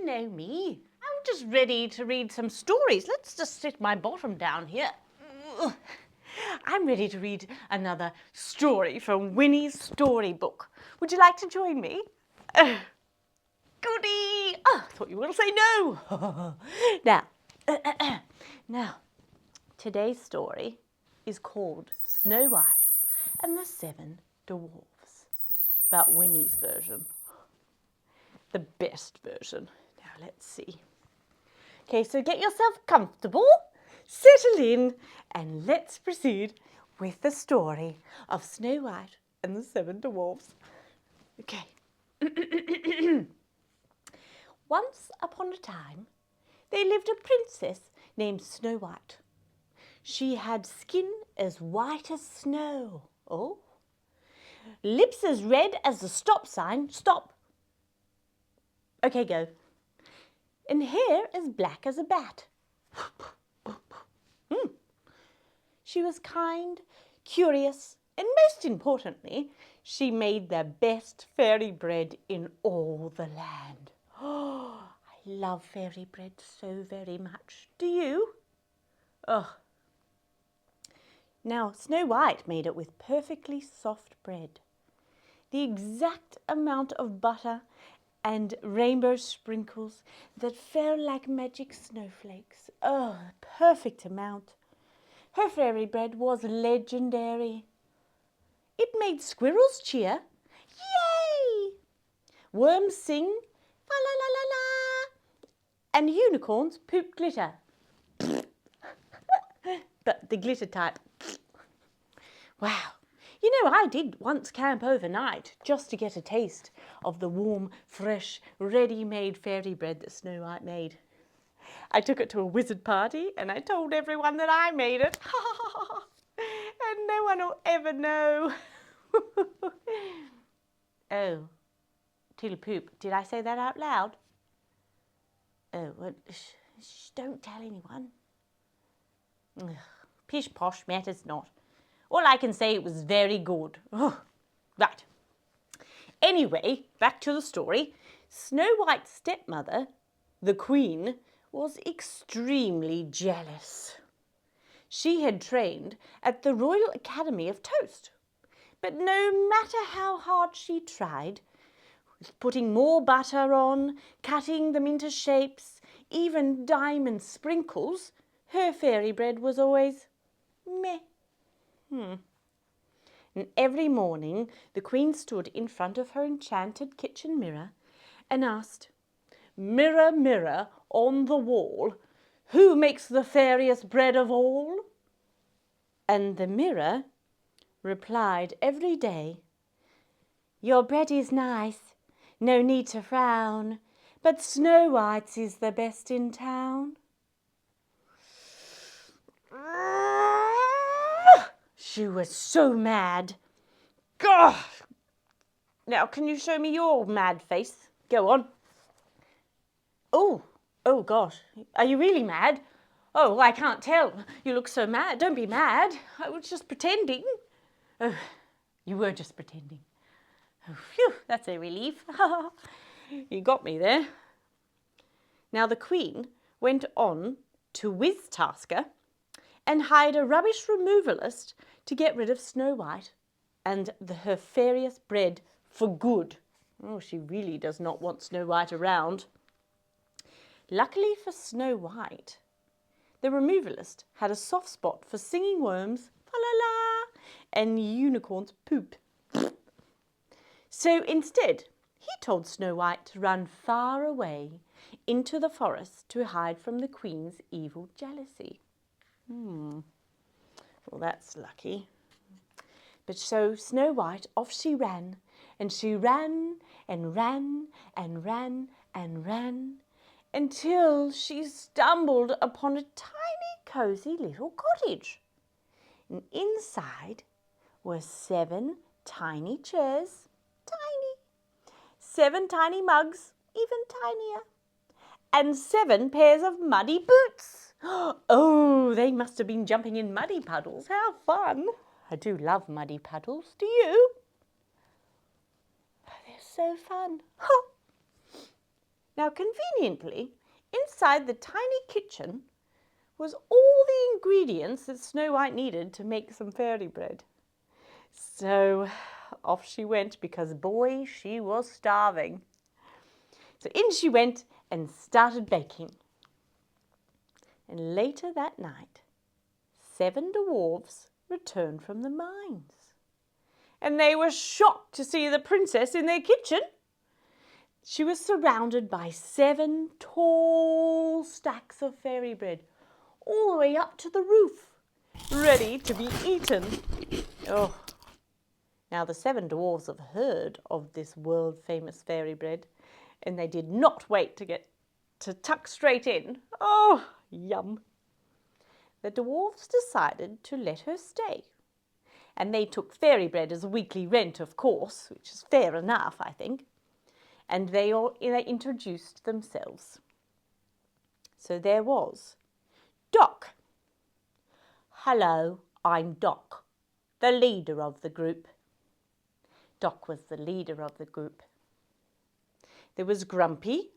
know me. I'm just ready to read some stories. Let's just sit my bottom down here. I'm ready to read another story from Winnie's storybook. Would you like to join me? Goody! Oh, I thought you were going to say no. Now, today's story is called Snow White and the Seven Dwarves, but Winnie's version, the best version. Now, let's see. Okay, so get yourself comfortable, settle in, and let's proceed with the story of Snow White and the Seven Dwarves. Okay. Once upon a time, there lived a princess named Snow White. She had skin as white as snow. Oh. Lips as red as the stop sign. Stop. Okay, go. And hair as black as a bat. She was kind, curious, and most importantly, she made the best fairy bread in all the land. Oh, I love fairy bread so very much. Do you? Oh. Now, Snow White made it with perfectly soft bread. The exact amount of butter and rainbow sprinkles that fell like magic snowflakes. Oh, perfect amount. Her fairy bread was legendary. It made squirrels cheer. Yay! Worms sing. La la la la la. And unicorns poop glitter. But the glitter type. Wow. You know, I did once camp overnight just to get a taste of the warm, fresh, ready-made fairy bread that Snow White made. I took it to a wizard party and I told everyone that I made it. And no one will ever know. Oh, toodle poop. Did I say that out loud? Oh, well, don't tell anyone. Ugh, pish posh matters not. All I can say, it was very good. Oh, right. Anyway, back to the story. Snow White's stepmother, the Queen, was extremely jealous. She had trained at the Royal Academy of Toast, but no matter how hard she tried, putting more butter on, cutting them into shapes, even diamond sprinkles, her fairy bread was always meh. And every morning the Queen stood in front of her enchanted kitchen mirror and asked, "Mirror, mirror on the wall, who makes the fairiest bread of all?" And the mirror replied every day, "Your bread is nice, no need to frown, but Snow White's is the best in town." She was so mad. God! Now, can you show me your mad face? Go on. Oh gosh. Are you really mad? Oh, I can't tell. You look so mad. Don't be mad. I was just pretending. Oh, you were just pretending. Oh, phew, that's a relief. You got me there. Now the Queen went on to Whiz-Tasker and hired a rubbish removalist to get rid of Snow White and her fairiest bread for good. Oh, she really does not want Snow White around. Luckily for Snow White, the removalist had a soft spot for singing worms, fa la la, and unicorns poop. So instead, he told Snow White to run far away into the forest to hide from the Queen's evil jealousy. Well, that's lucky. But so Snow White, off she ran, and she ran and ran and ran and ran until she stumbled upon a tiny, cosy little cottage. And inside were 7 tiny chairs, tiny, 7 tiny mugs, even tinier, and 7 pairs of muddy boots. Oh, they must have been jumping in muddy puddles. How fun! I do love muddy puddles. Do you? They're so fun. Now, conveniently, inside the tiny kitchen was all the ingredients that Snow White needed to make some fairy bread. So off she went because, boy, she was starving. So in she went and started baking. And later that night, 7 dwarves returned from the mines. And they were shocked to see the princess in their kitchen. She was surrounded by 7 tall stacks of fairy bread, all the way up to the roof, ready to be eaten. Oh. Now the 7 dwarves have heard of this world-famous fairy bread, and they did not wait to tuck straight in. Oh, yum. The dwarves decided to let her stay. And they took fairy bread as a weekly rent, of course, which is fair enough, I think. And they introduced themselves. So there was Doc. Hello, I'm Doc, the leader of the group. Doc was the leader of the group. There was Grumpy.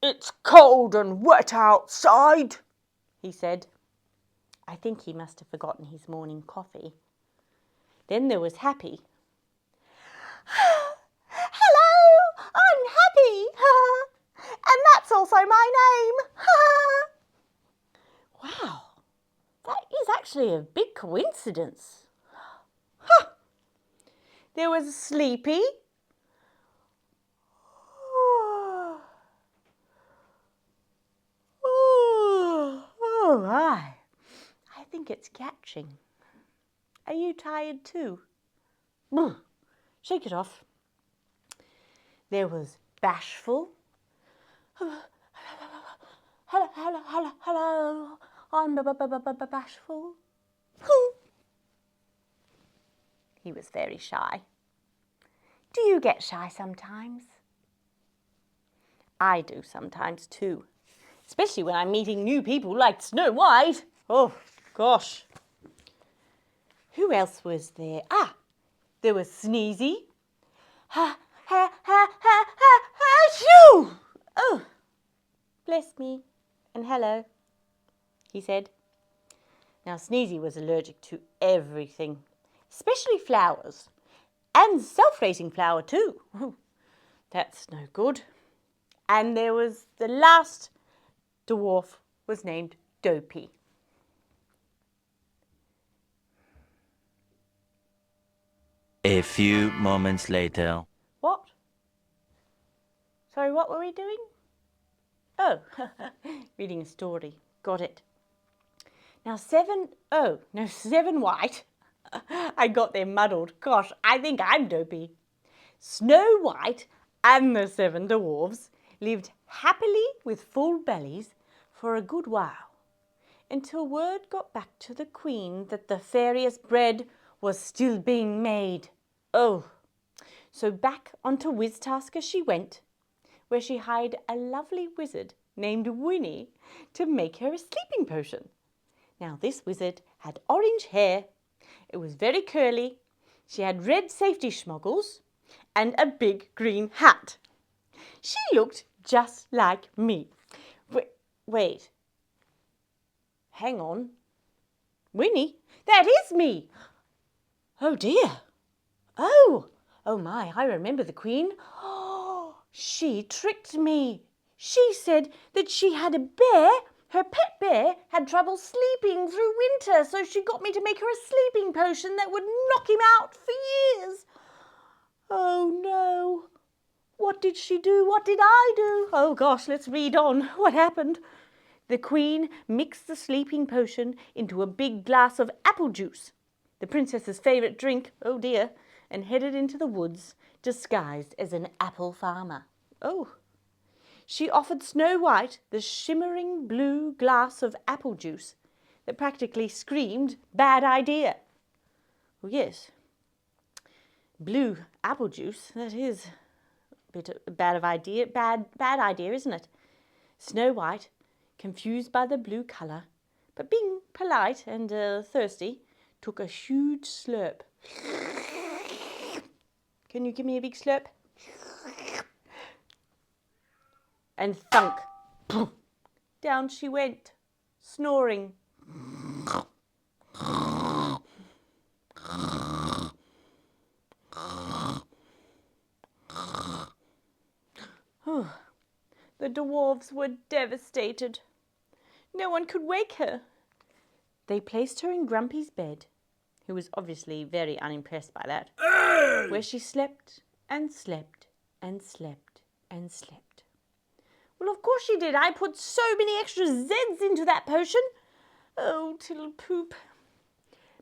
It's cold and wet outside, he said. I think he must have forgotten his morning coffee. Then there was Happy. Hello, I'm Happy, and that's also my name. Wow, that is actually a big coincidence. There was Sleepy. Oh my, I think it's catching. Are you tired too? Shake it off. There was Bashful. Hello, I'm Bashful. He was very shy. Do you get shy sometimes? I do sometimes too, especially when I'm meeting new people like Snow White. Oh, gosh. Who else was there? There was Sneezy. Shoo! Oh, bless me and hello, he said. Now, Sneezy was allergic to everything, especially flowers, and self-raising flour too. That's no good. And there was the last dwarf was named Dopey. A few moments later. What? Sorry, what were we doing? Oh, reading a story. Got it. Now 7 White. I got them muddled. Gosh, I think I'm Dopey. Snow White and the 7 dwarves lived happily with full bellies for a good while, until word got back to the Queen that the fairiest bread was still being made. Oh, so back onto Wiztasker she went, where she hired a lovely wizard named Winni to make her a sleeping potion. Now this wizard had orange hair, it was very curly, she had red safety schmoggles and a big green hat. She looked just like me. Wait. Hang on. Winni? That is me! Oh dear. Oh my, I remember the Queen. Oh, she tricked me. She said that she had a bear, her pet bear, had trouble sleeping through winter, so she got me to make her a sleeping potion that would knock him out for years. Oh no. What did she do? What did I do? Oh gosh, let's read on. What happened? The Queen mixed the sleeping potion into a big glass of apple juice, the princess's favourite drink, oh dear, and headed into the woods, disguised as an apple farmer. Oh. She offered Snow White the shimmering blue glass of apple juice that practically screamed, "Bad idea." Oh yes. Blue apple juice, that is a bit bad idea, isn't it? Snow White, confused by the blue colour, but being polite and thirsty, took a huge slurp. Can you give me a big slurp? and thunk. Down she went, snoring. The dwarves were devastated. No one could wake her. They placed her in Grumpy's bed, who was obviously very unimpressed by that, where she slept and slept and slept and slept. Well, of course she did. I put so many extra Zs into that potion. Oh, tittle poop.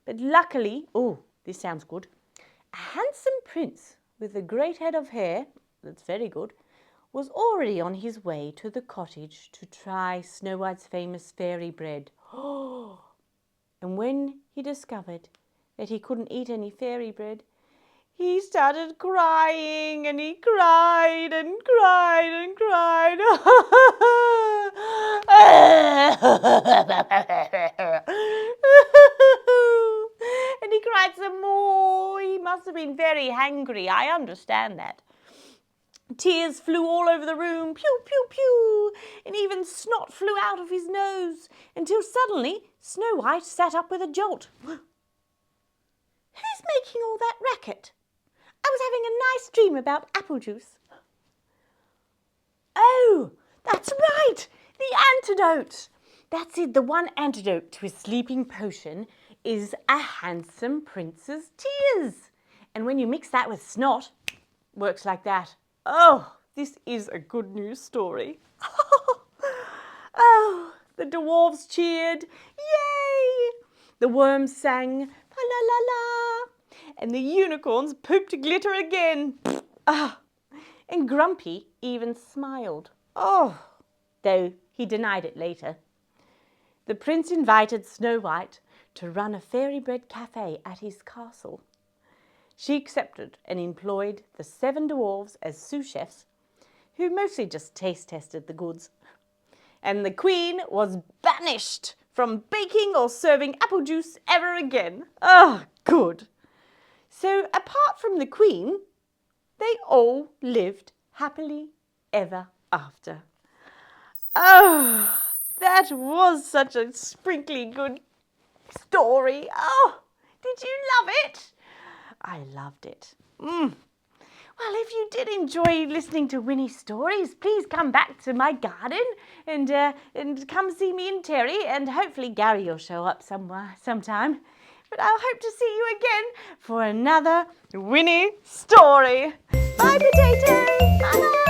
But luckily, oh, this sounds good, a handsome prince with a great head of hair, that's very good, was already on his way to the cottage to try Snow White's famous fairy bread. And when he discovered that he couldn't eat any fairy bread, he started crying, and he cried and cried and cried. And he cried some more. He must have been very hangry. I understand that. Tears flew all over the room, pew, pew, pew, and even snot flew out of his nose, until suddenly Snow White sat up with a jolt. Who's making all that racket? I was having a nice dream about apple juice. Oh, that's right, the antidote. That's it, the one antidote to a sleeping potion is a handsome prince's tears. And when you mix that with snot, works like that. Oh, this is a good news story. Oh, the dwarves cheered, yay! The worms sang, la la la la, and the unicorns pooped glitter again. And Grumpy even smiled. Oh, though he denied it later. The prince invited Snow White to run a fairy bread cafe at his castle. She accepted and employed the 7 dwarves as sous chefs, who mostly just taste tested the goods. And the queen was banished from baking or serving apple juice ever again. Oh, good. So apart from the queen, they all lived happily ever after. Oh, that was such a sprinkly good story. Oh, did you love it? I loved it. Well, if you did enjoy listening to Winnie's stories, please come back to my garden and come see me and Terry, and hopefully Gary will show up sometime. But I'll hope to see you again for another Winnie story. Bye, potatoes. Bye.